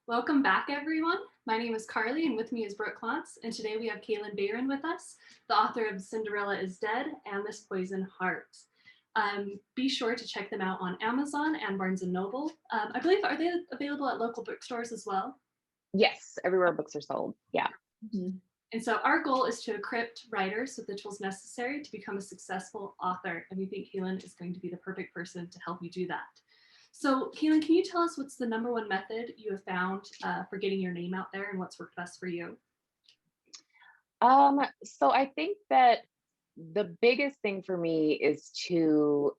Welcome back, everyone. My name is Karlie, and with me is Brooke, and today we have Kalynn Bayron with us, the author of Cinderella is Dead and This Poison Heart. Be sure to check them out on Amazon and Barnes & Noble. I believe, are they available at local bookstores as well? Yes, everywhere books are sold. Yeah. Mm-hmm. And so our goal is to equip writers with the tools necessary to become a successful author. And we think Kalynn is going to be the perfect person to help you do that. So Kalynn, can you tell us what's the number one method you have found for getting your name out there and what's worked best for you? So I think that the biggest thing for me is to,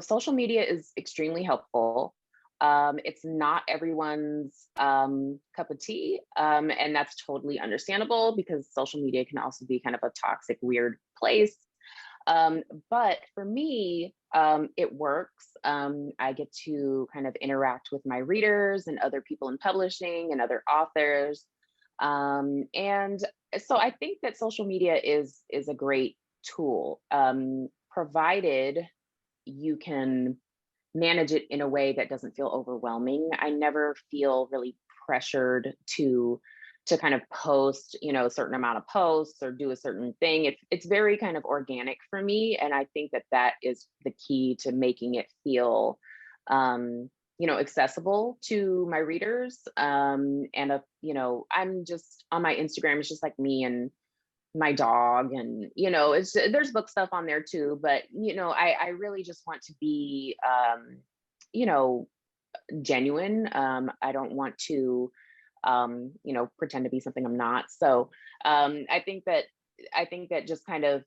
social media is extremely helpful. It's not everyone's cup of tea, and that's totally understandable because social media can also be kind of a toxic, weird place. But for me, it works. I get to kind of interact with my readers and other people in publishing and other authors. And so I think that social media is a great tool, provided you can manage it in a way that doesn't feel overwhelming. I never feel really pressured to kind of post, a certain amount of posts or do a certain thing. It's very kind of organic for me, and I think that that is the key to making it feel, accessible to my readers. I'm just on my Instagram. It's just like me and my dog, and there's book stuff on there too. But I really just want to be, you know, genuine. I don't want to pretend to be something I'm not. So I think that just kind of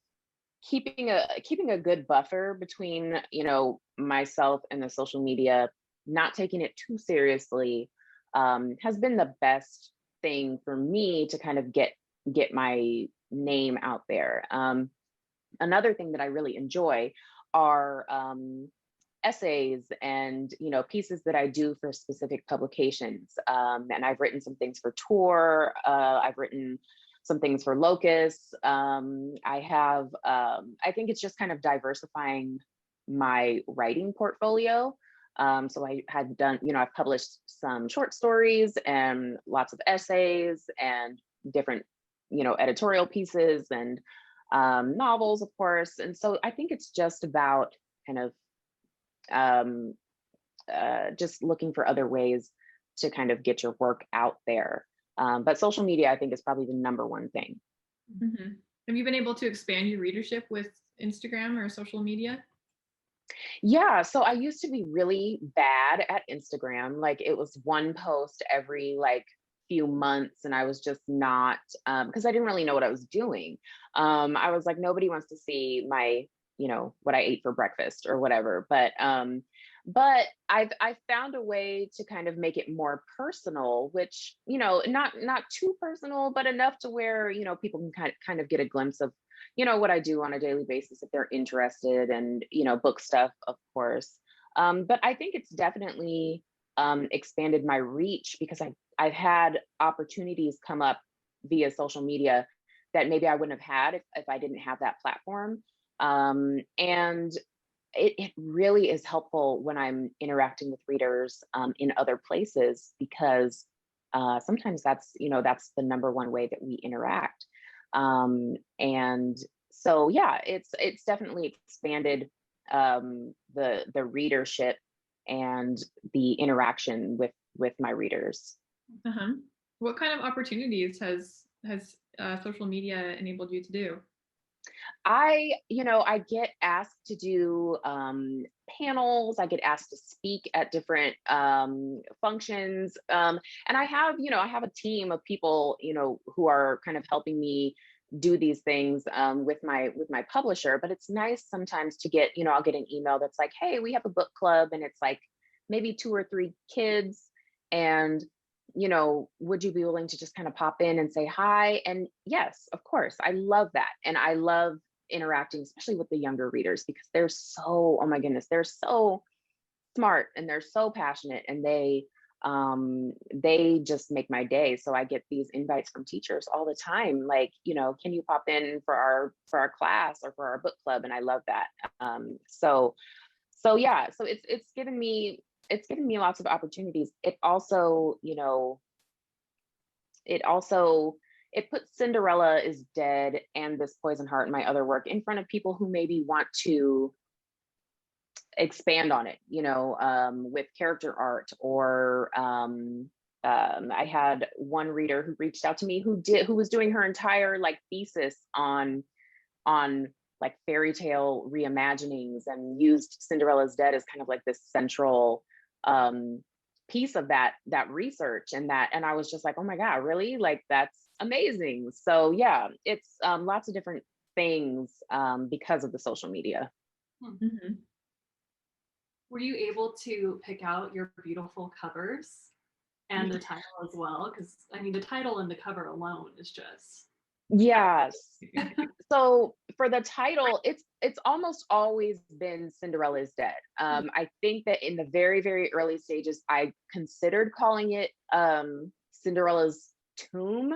keeping a good buffer between, myself and the social media, not taking it too seriously, has been the best thing for me to kind of get my name out there. Another thing that I really enjoy are essays and pieces that I do for specific publications. And I've written some things for Tor. I've written some things for Locus. I think it's just kind of diversifying my writing portfolio. So I had done, I've published some short stories and lots of essays and different, editorial pieces and novels, of course. And so I think it's just about kind of just looking for other ways to kind of get your work out there. But social media, I think, is probably the number one thing. Mm-hmm. Have you been able to expand your readership with Instagram or social media? Yeah, so I used to be really bad at Instagram. Like it was one post every few months, and I was just not, because I didn't really know what I was doing. I was like, nobody wants to see my, what I ate for breakfast or whatever. But I've found a way to kind of make it more personal, which, not too personal, but enough to where, people can kind of get a glimpse of, what I do on a daily basis if they're interested, and, book stuff, of course. But I think it's definitely expanded my reach because I've had opportunities come up via social media that maybe I wouldn't have had if I didn't have that platform. And it really is helpful when I'm interacting with readers in other places, because sometimes that's the number one way that we interact. And so, yeah, it's definitely expanded the readership and the interaction with my readers. Uh-huh. What kind of opportunities has social media enabled you to do? I get asked to do panels. I get asked to speak at different functions, and I have a team of people who are kind of helping me do these things with my publisher. But it's nice sometimes to get I'll get an email that's like, hey, we have a book club, and it's like maybe 2 or 3 kids, and would you be willing to just kind of pop in and say hi? And yes, of course, I love that. And I love interacting, especially with the younger readers, because they're so, oh my goodness, they're so smart and they're so passionate, and they just make my day. So I get these invites from teachers all the time, like, can you pop in for our class or for our book club? And I love that. So yeah, so it's given me it's given me lots of opportunities. It also, you know, it puts Cinderella is Dead and This Poison Heart and my other work in front of people who maybe want to expand on it, you know, with character art, or I had one reader who reached out to me who was doing her entire like thesis on like fairy tale reimaginings, and used Cinderella's Dead as kind of like this central piece of that research, and I was just like, oh my god, really? Like, that's amazing. So yeah, it's lots of different things because of the social media. Mm-hmm. Were you able to pick out your beautiful covers and the title as well? Because I mean, the title and the cover alone is just Yes. So for the title, it's almost always been Cinderella is Dead. I think that in the very, very early stages, I considered calling it Cinderella's Tomb,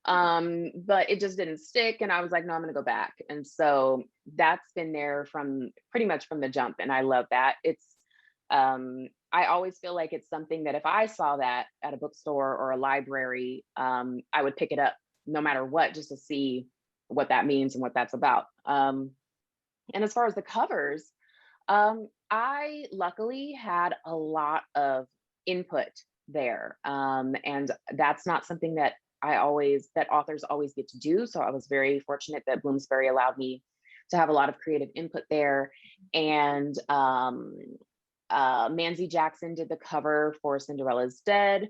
but it just didn't stick, and I was like, no, I'm gonna go back. And so that's been there from pretty much from the jump, and I love that. It's I always feel like it's something that if I saw that at a bookstore or a library, I would pick it up no matter what, just to see what that means and what that's about. And as far as the covers, I luckily had a lot of input there. And that's not something that authors always get to do. So I was very fortunate that Bloomsbury allowed me to have a lot of creative input there. And Manzi Jackson did the cover for Cinderella's Dead,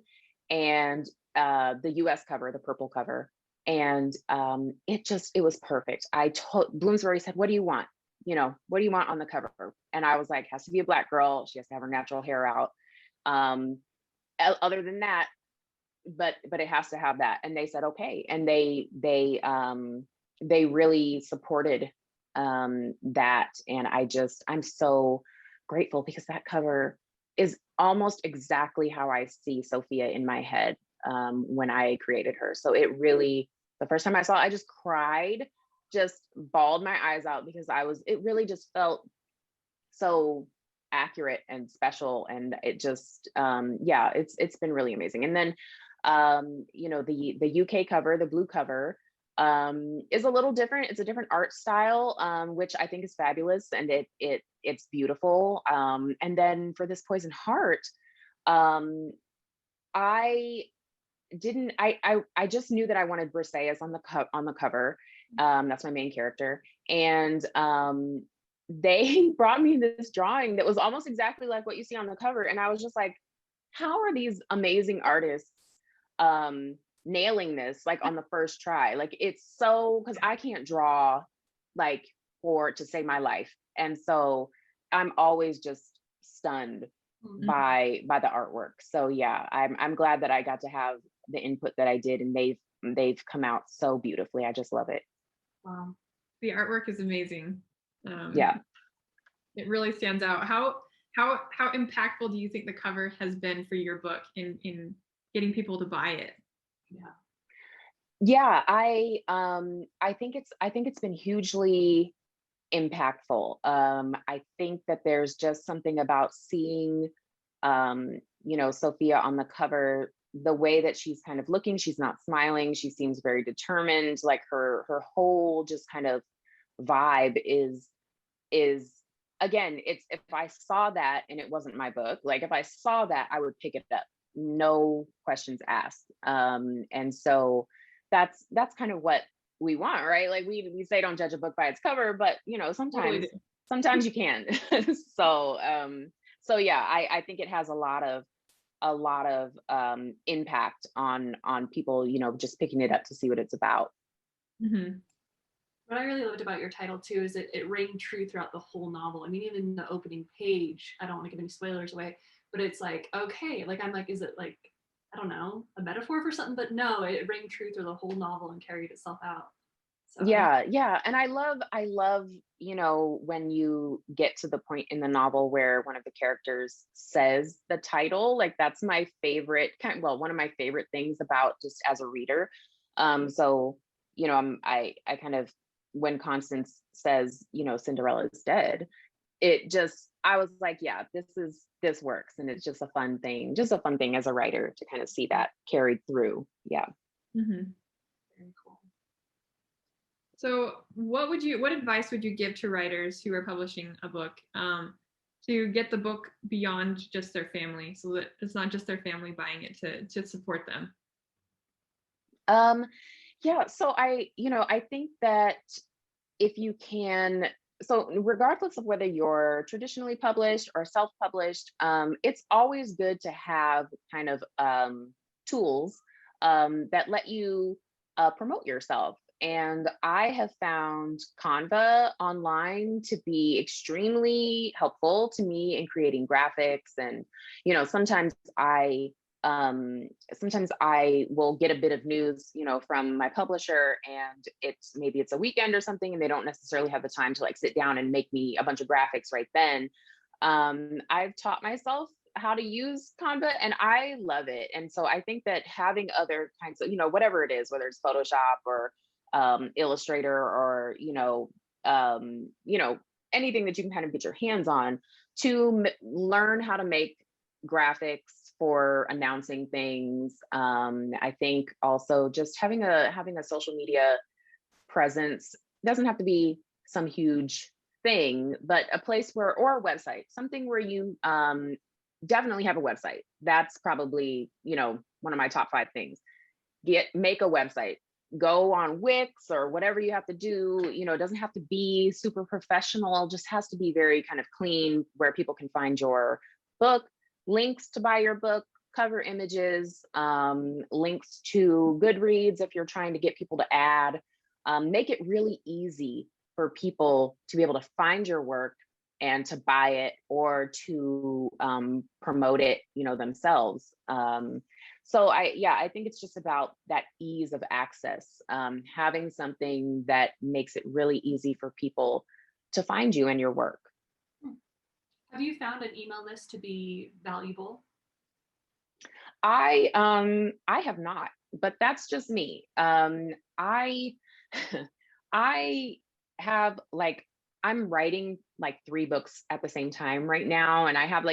and the US cover, the purple cover. And it was perfect. Bloomsbury said, what do you want? You know, what do you want on the cover? And I was like, has to be a Black girl. She has to have her natural hair out. Other than that, but it has to have that. And they said, okay. And they really supported that. And I'm so grateful, because that cover is almost exactly how I see Sophia in my head when I created her. So it really, the first time I saw it, I just cried, just bawled my eyes out, because it really just felt so accurate and special. And it just, yeah, it's been really amazing. And then, you know, the UK cover, the blue cover, is a little different. It's a different art style, which I think is fabulous, and it's beautiful. And then for This Poison Heart, I just knew that I wanted Briseis on the cover. That's my main character, and they brought me this drawing that was almost exactly like what you see on the cover, and I was just like, how are these amazing artists nailing this like on the first try? Like, it's so, because I can't draw like to save my life, and so I'm always just stunned by the artwork. So yeah, I'm glad that I got to have the input that I did, and they've come out so beautifully. I just love it. Wow, the artwork is amazing. Yeah, it really stands out. How impactful do you think the cover has been for your book in getting people to buy it? Yeah, I think it's been hugely impactful. I think that there's just something about seeing, you know, Sophia on the cover, the way that she's kind of looking, she's not smiling, she seems very determined, like her whole just kind of vibe is again, it's, if I saw that and it wasn't my book, like if I saw that, I would pick it up, no questions asked. And so that's kind of what we want, right? Like we say don't judge a book by its cover, but you know, sometimes you can. So yeah, I think it has a lot of impact on people, you know, just picking it up to see what it's about. Mm-hmm. What I really loved about your title too is it rang true throughout the whole novel. I mean, even the opening page, I don't want to give any spoilers away, but it's like, okay, like I'm like, is it like, I don't know, a metaphor for something? But no, it rang true through the whole novel and carried itself out. So. Yeah. And I love, you know, when you get to the point in the novel where one of the characters says the title, like that's my favorite one of my favorite things about just as a reader. So, you know, I kind of, when Constance says, you know, Cinderella is dead, I was like, yeah, this works. And it's just a fun thing as a writer to kind of see that carried through. Yeah. Mm-hmm. Very cool. So what advice would you give to writers who are publishing a book to get the book beyond just their family, so that it's not just their family buying it to support them? Yeah, so I think that if you can, so regardless of whether you're traditionally published or self-published, it's always good to have kind of tools that let you promote yourself. And I have found Canva online to be extremely helpful to me in creating graphics. And, sometimes I will get a bit of news, from my publisher, and maybe it's a weekend or something, and they don't necessarily have the time to like sit down and make me a bunch of graphics right then. I've taught myself how to use Canva and I love it. And so I think that having other kinds of, whatever it is, whether it's Photoshop or Illustrator or, anything that you can kind of get your hands on to learn how to make graphics for announcing things. I think also just having a social media presence doesn't have to be some huge thing, but a place or a website, something where you definitely have a website. That's probably, one of my top 5 things. Make a website, go on Wix or whatever you have to do. It doesn't have to be super professional, just has to be very kind of clean, where people can find your book, links to buy your book, cover images, links to Goodreads if you're trying to get people to add. Make it really easy for people to be able to find your work and to buy it, or to promote it, themselves. So I think it's just about that ease of access, having something that makes it really easy for people to find you and your work. Have you found an email list to be valuable? I have not, but that's just me. I I have I'm writing 3 books at the same time right now, and I have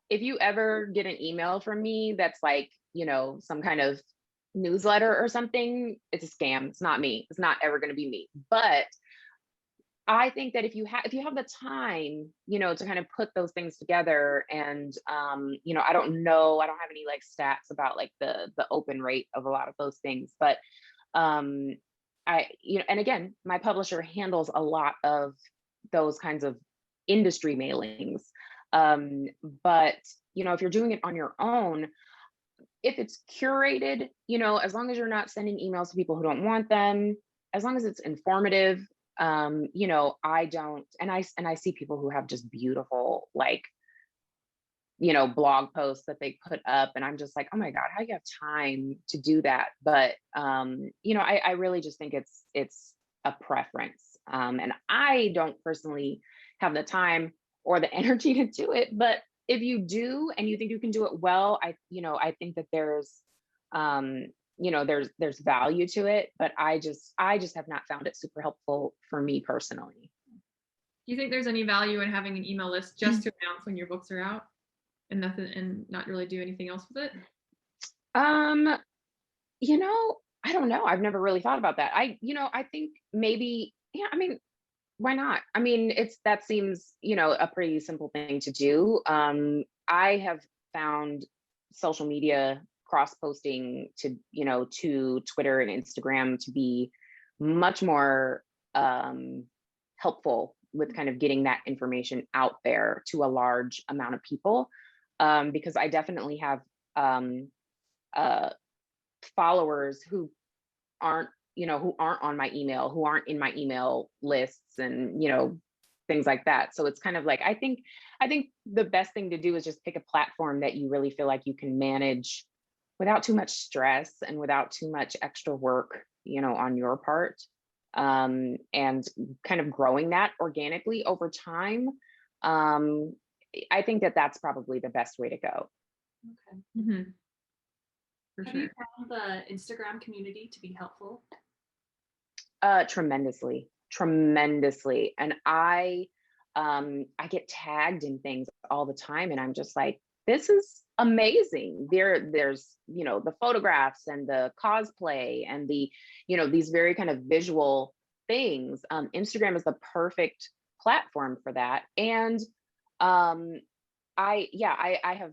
if you ever get an email from me that's some kind of newsletter or something, it's a scam. It's not me. It's not ever going to be me. But I think that if you have the time, to kind of put those things together, and I don't have any stats about the open rate of a lot of those things, but and again, my publisher handles a lot of those kinds of industry mailings. But if you're doing it on your own, if it's curated, as long as you're not sending emails to people who don't want them, as long as it's informative, I don't, and I see people who have just beautiful, blog posts that they put up, and I'm just like, oh my God, how do you have time to do that? But, I really just think it's a preference. And I don't personally have the time or the energy to do it, but if you do, and you think you can do it well, I think that there's value to it, but I just have not found it super helpful for me personally. Do you think there's any value in having an email list just to announce when your books are out and not really do anything else with it? I don't know. I've never really thought about that. I think maybe, yeah, I mean, why not? I mean, that seems, a pretty simple thing to do. I have found social media cross-posting to Twitter and Instagram to be much more helpful with kind of getting that information out there to a large amount of people, because I definitely have followers who aren't on my email, who aren't in my email lists, and things like that. So it's kind of I think the best thing to do is just pick a platform that you really feel like you can manage without too much stress and without too much extra work, on your part, and kind of growing that organically over time. I think that that's probably the best way to go. Okay. Mm-hmm. Have you found the Instagram community to be helpful? Tremendously. tremendously. And I get tagged in things all the time, and I'm just like, this is amazing. There's, the photographs and the cosplay and the, these very kind of visual things. Instagram is the perfect platform for that. And I have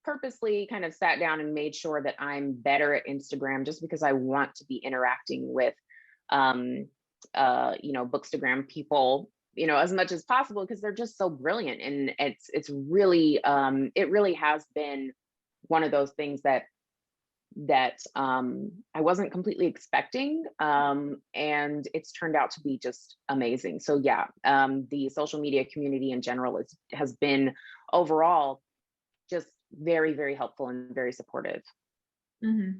purposely kind of sat down and made sure that I'm better at Instagram, just because I want to be interacting with Bookstagram people, as much as possible, because they're just so brilliant. And it's really it really has been one of those things that I wasn't completely expecting, and it's turned out to be just amazing. So yeah, the social media community in general has been overall just very, very helpful and very supportive. Mm-hmm.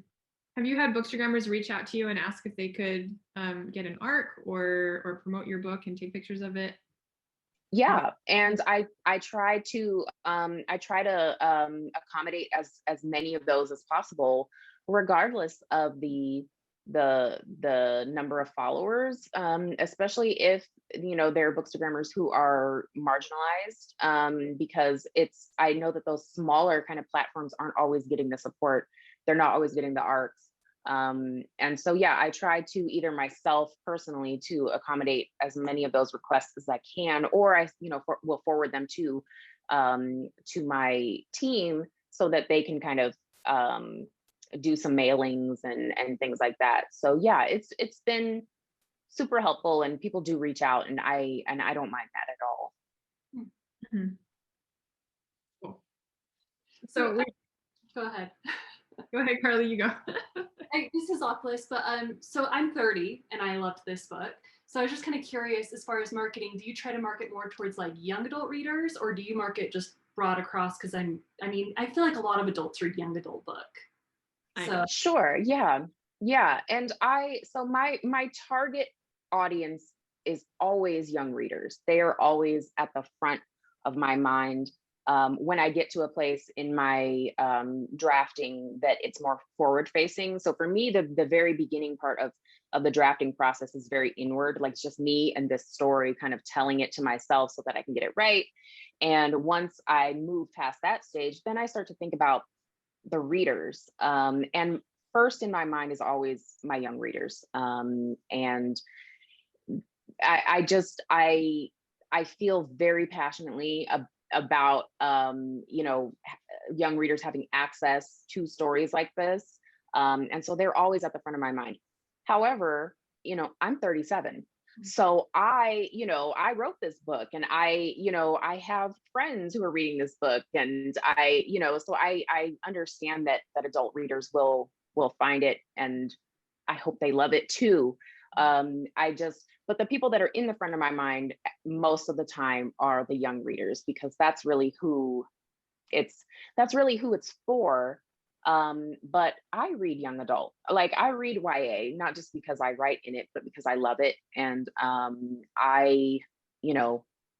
Have you had Bookstagrammers reach out to you and ask if they could get an ARC or promote your book and take pictures of it? Yeah, and I try to accommodate as many of those as possible, regardless of the number of followers, especially if there are Bookstagrammers who are marginalized, because I know that those smaller kind of platforms aren't always getting the support. They're not always getting the ARCs. And so, yeah, I try to either myself personally to accommodate as many of those requests as I can, or I, will forward them to my team so that they can kind of do some mailings and things like that. So yeah, it's been super helpful, and people do reach out, and I don't mind that at all. Mm-hmm. Cool. So go ahead. Go ahead, Karlie, you go. This is off list, but so I'm 30 and I loved this book. So I was just kind of curious, as far as marketing, do you try to market more towards like young adult readers, or do you market just broad across? Because I feel like a lot of adults read young adult book. So sure, yeah. And my target audience is always young readers. They are always at the front of my mind. When I get to a place in my drafting that it's more forward facing. So for me, the very beginning part of the drafting process is very inward, like it's just me and this story kind of telling it to myself so that I can get it right. And once I move past that stage, then I start to think about the readers. And first in my mind is always my young readers. And I feel very passionately about young readers having access to stories like this, and so they're always at the front of my mind. However, I'm 37, so I wrote this book, and I have friends who are reading this book, and so I understand that adult readers will find it, and I hope they love it too. But the people that are in the front of my mind most of the time are the young readers, because that's really who it's for. But I read young adult, like I read YA, not just because I write in it, but because I love it. And I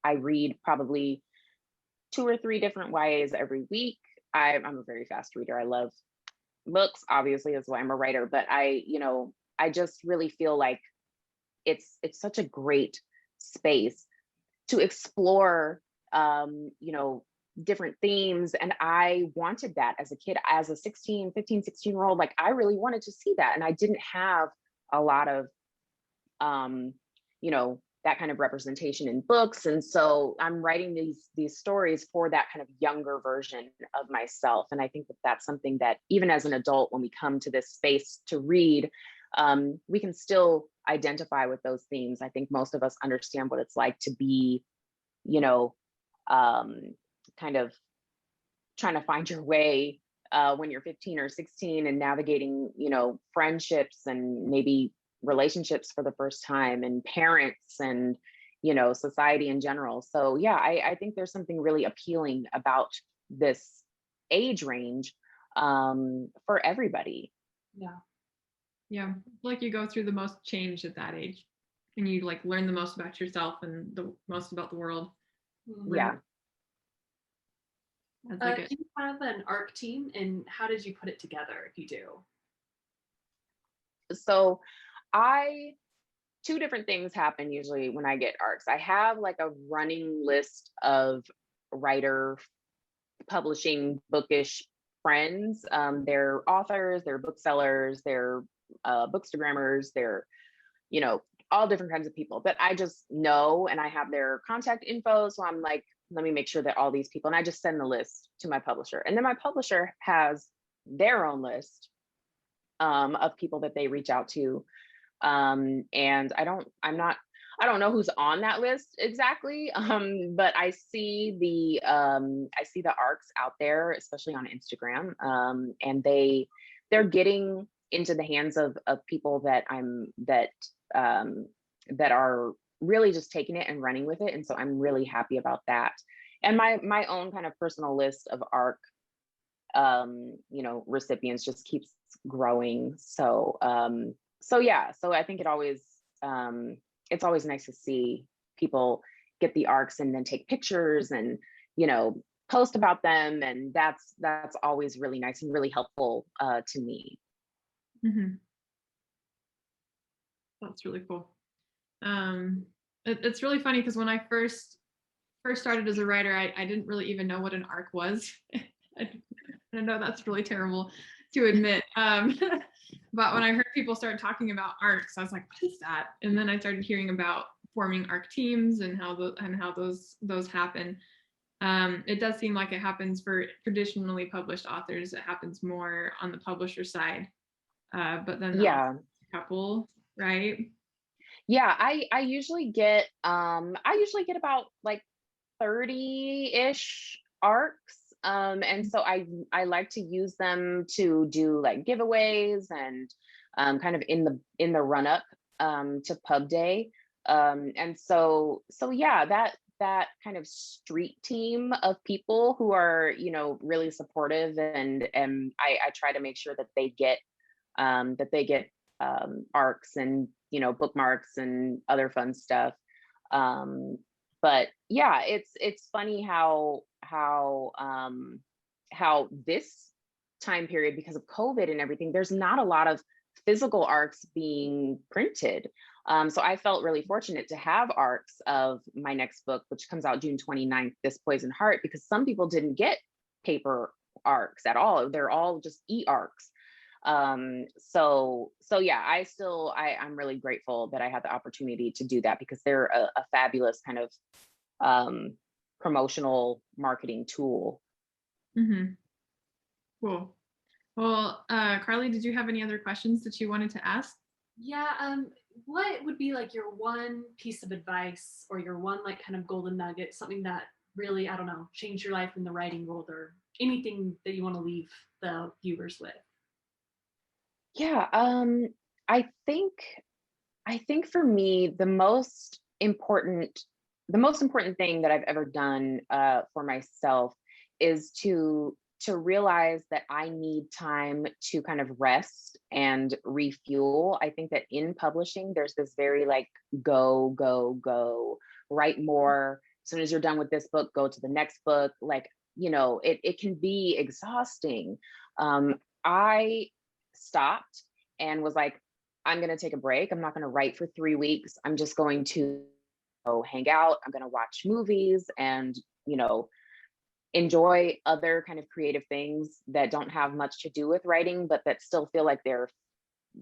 read probably 2 or 3 different YAs every week. I'm a very fast reader. I love books, obviously, that's why I'm a writer, but I just really feel like it's such a great space to explore, different themes. And I wanted that as a kid, as a 15, 16-year-old, like I really wanted to see that. And I didn't have a lot of, that kind of representation in books. And so I'm writing these stories for that kind of younger version of myself. And I think that that's something that even as an adult, when we come to this space to read, we can still identify with those themes. I think most of us understand what it's like to be, kind of trying to find your way when you're 15 or 16 and navigating, friendships and maybe relationships for the first time, and parents and, society in general. So yeah, I think there's something really appealing about this age range for everybody. Yeah, like you go through the most change at that age, and you like learn the most about yourself and the most about the world. Yeah. Do you have an ARC team, and how did you put it together, if you do? So I two different things happen usually when I get ARCs. I have like a running list of writer, publishing, bookish friends. They're authors, they're booksellers, they're bookstagrammers, they're, you know, all different kinds of people that I just know, and I have their contact info. So I'm like, let me make sure that all these people, and I just send the list to my publisher. And then my publisher has their own list of people that they reach out to. And I don't know who's on that list exactly. But I see the ARCs out there, especially on Instagram. And they're getting into the hands of people that are really just taking it and running with it. And so I'm really happy about that. And my own kind of personal list of ARC you know, recipients just keeps growing. So yeah, so I think it's always nice to see people get the ARCs and then take pictures and, you know, post about them. And that's always really nice and really helpful to me. Mm-hmm. That's really cool. It's really funny because when I first started as a writer, I didn't really even know what an ARC was. I know that's really terrible to admit. But when I heard people start talking about ARCs, I was like, what is that? And then I started hearing about forming ARC teams and how those happen. It does seem like it happens for traditionally published authors. It happens more on the publisher side. But then yeah, couple, right? Yeah, I usually get about like 30-ish ARCs. And so I like to use them to do like giveaways and kind of in the run up to pub day. And so yeah, that kind of street team of people who are, you know, really supportive, and I try to make sure that they get ARCs and, you know, bookmarks and other fun stuff. But yeah, it's funny how this time period, because of COVID and everything, there's not a lot of physical ARCs being printed. So I felt really fortunate to have ARCs of my next book, which comes out June 29th, This Poison Heart, because some people didn't get paper ARCs at all. They're all just e-ARCs. So yeah, I'm really grateful that I had the opportunity to do that, because they're a fabulous kind of promotional marketing tool. Mm-hmm. Cool. Well, Karlie, did you have any other questions that you wanted to ask? Yeah, what would be like your one piece of advice, or your one like kind of golden nugget, something that really, I don't know, changed your life in the writing world, or anything that you want to leave the viewers with? Yeah, I think for me, the most important thing that I've ever done for myself is to realize that I need time to kind of rest and refuel. I think that in publishing, there's this very like go, write more. As soon as you're done with this book, go to the next book. Like, you know, it can be exhausting. I stopped and was like, I'm going to take a break. I'm not going to write for 3 weeks. I'm just going to go hang out. I'm going to watch movies and, you know, enjoy other kind of creative things that don't have much to do with writing, but that still feel like they're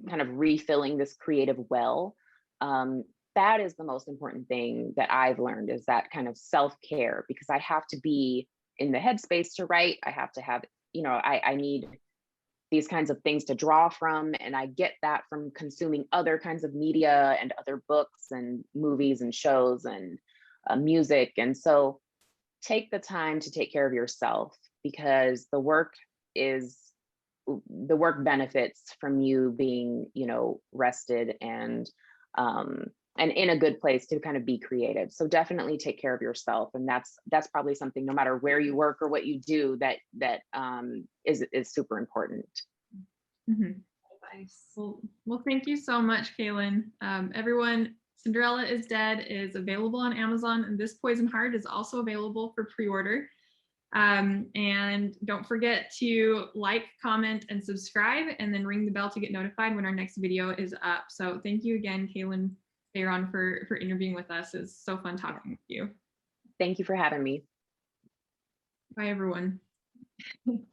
kind of refilling this creative well. That is the most important thing that I've learned, is that kind of self-care, because I have to be in the headspace to write. I have to have, you know, I need these kinds of things to draw from. And I get that from consuming other kinds of media and other books and movies and shows and music. And so take the time to take care of yourself, because the work benefits from you being, you know, rested and in a good place to kind of be creative. So definitely take care of yourself. And that's probably something, no matter where you work or what you do, that is super important. Mm-hmm. Well, thank you so much, Kalynn. Everyone, Cinderella is Dead is available on Amazon, and This Poison Heart is also available for pre-order. And don't forget to like, comment, and subscribe, and then ring the bell to get notified when our next video is up. So thank you again, Kalynn, Bayron, for interviewing with us. It's so fun talking with you. Thank you for having me. Bye, everyone.